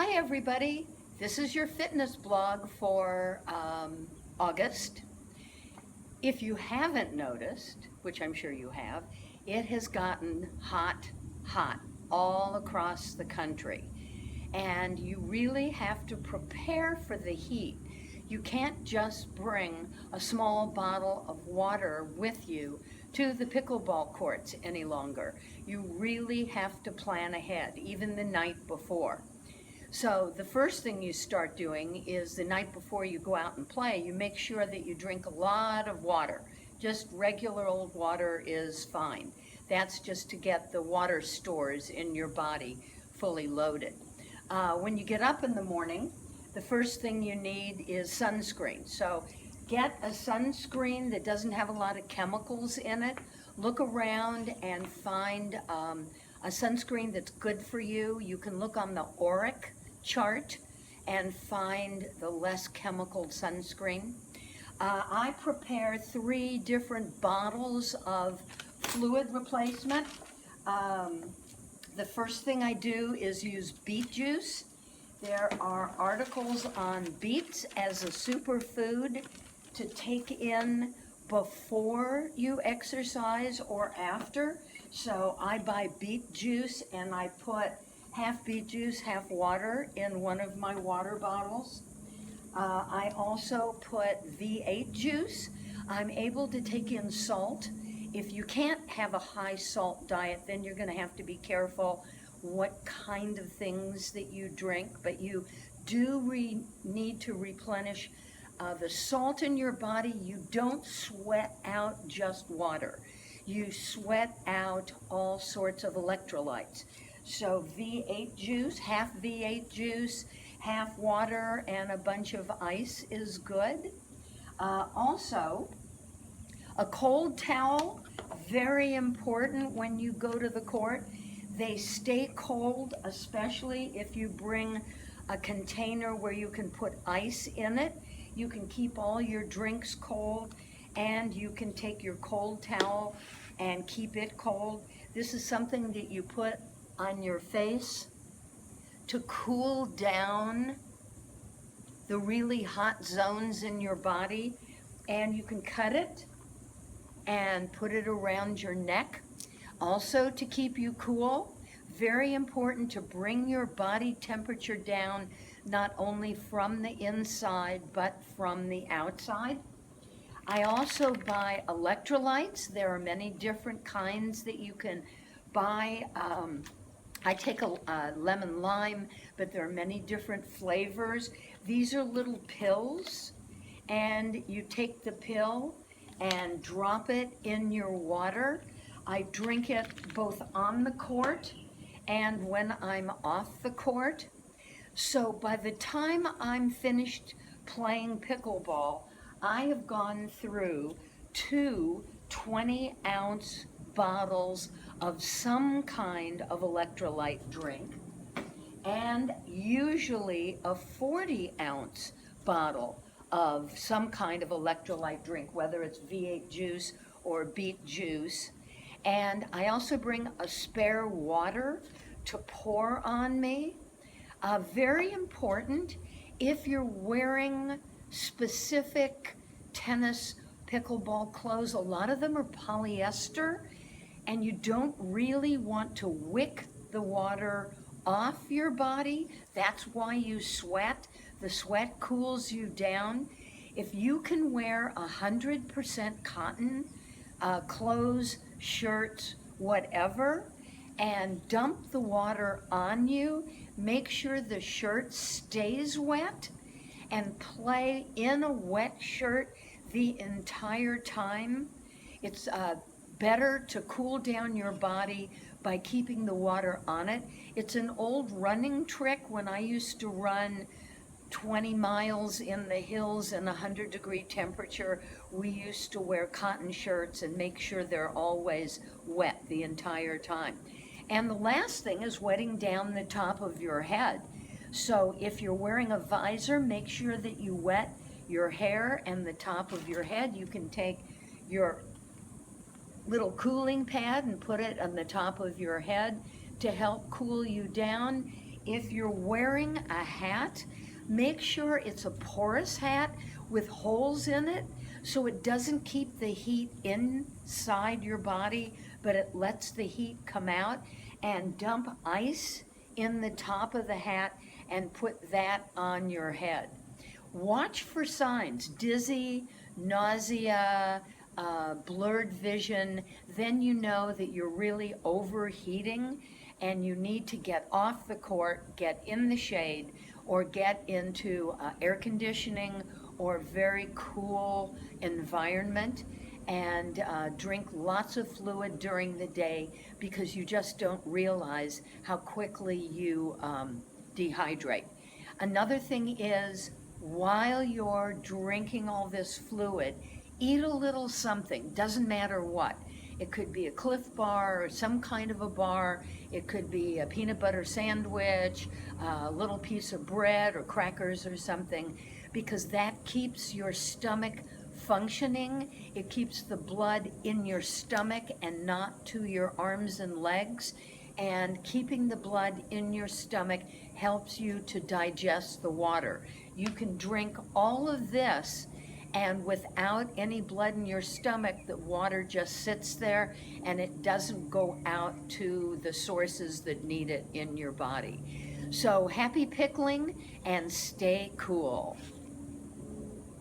Hi everybody, this is your fitness blog for August. If you haven't noticed, which I'm sure you have, it has gotten hot, hot all across the country. And you really have to prepare for the heat. You can't just bring a small bottle of water with you to the pickleball courts any longer. You really have to plan ahead, even the night before. So the first thing you start doing is the night before you go out and play, you make sure that you drink a lot of water. Just regular old water is fine. That's just to get the water stores in your body fully loaded. When you get up in the morning, the first thing you need is sunscreen. So get a sunscreen that doesn't have a lot of chemicals in it. Look around and find a sunscreen that's good for you. You can look on the Auric chart and find the less chemical sunscreen. I prepare 3 different bottles of fluid replacement. The first thing I do is use beet juice. There are articles on beets as a superfood to take in before you exercise or after. So I buy beet juice and I put half beet juice, half water in one of my water bottles. I also put V8 juice. I'm able to take in salt. If you can't have a high salt diet, then you're going to have to be careful what kind of things that you drink, but you do need to replenish the salt in your body. You don't sweat out just water. You sweat out all sorts of electrolytes. So V8 juice, half V8 juice, half water, and a bunch of ice is good. Also, a cold towel, very important when you go to the court. They stay cold, especially if you bring a container where you can put ice in it. You can keep all your drinks cold, and you can take your cold towel and keep it cold. This is something that you put on your face to cool down the really hot zones in your body, and you can cut it and put it around your neck. Also, to keep you cool, very important to bring your body temperature down, not only from the inside but from the outside. I also buy electrolytes. There are many different kinds that you can buy. I take a lemon lime, but there are many different flavors. These are little pills, and you take the pill and drop it in your water. I drink it both on the court and when I'm off the court. So by the time I'm finished playing pickleball, I have gone through 2 20-ounce bottles of some kind of electrolyte drink, and usually a 40-ounce bottle of some kind of electrolyte drink, whether it's V8 juice or beet juice. And I also bring a spare water to pour on me. Very important, if you're wearing specific tennis pickleball clothes, a lot of them are polyester, and you don't really want to wick the water off your body. That's why you sweat. The sweat cools you down. If you can wear 100% cotton clothes, shirts, whatever, and dump the water on you, make sure the shirt stays wet, and play in a wet shirt the entire time. It's better to cool down your body by keeping the water on it. It's an old running trick. When I used to run 20 miles in the hills in 100-degree temperature, we used to wear cotton shirts and make sure they're always wet the entire time. And the last thing is wetting down the top of your head. So if you're wearing a visor, make sure that you wet your hair and the top of your head. You can take your little cooling pad and put it on the top of your head to help cool you down. If you're wearing a hat, make sure it's a porous hat with holes in it so it doesn't keep the heat inside your body, but it lets the heat come out. And dump ice in the top of the hat and put that on your head. Watch for signs: dizzy, nausea, blurred vision. Then you know that you're really overheating and you need to get off the court, get in the shade, or get into air conditioning or very cool environment, and drink lots of fluid during the day, because you just don't realize how quickly you dehydrate. Another thing is, while you're drinking all this fluid, eat a little something, doesn't matter what. It could be a Cliff Bar or some kind of a bar. It could be a peanut butter sandwich, a little piece of bread or crackers or something, because that keeps your stomach functioning. It keeps the blood in your stomach and not to your arms and legs. And keeping the blood in your stomach helps you to digest the water. You can drink all of this, and without any blood in your stomach, the water just sits there and it doesn't go out to the sources that need it in your body. So happy pickling and stay cool.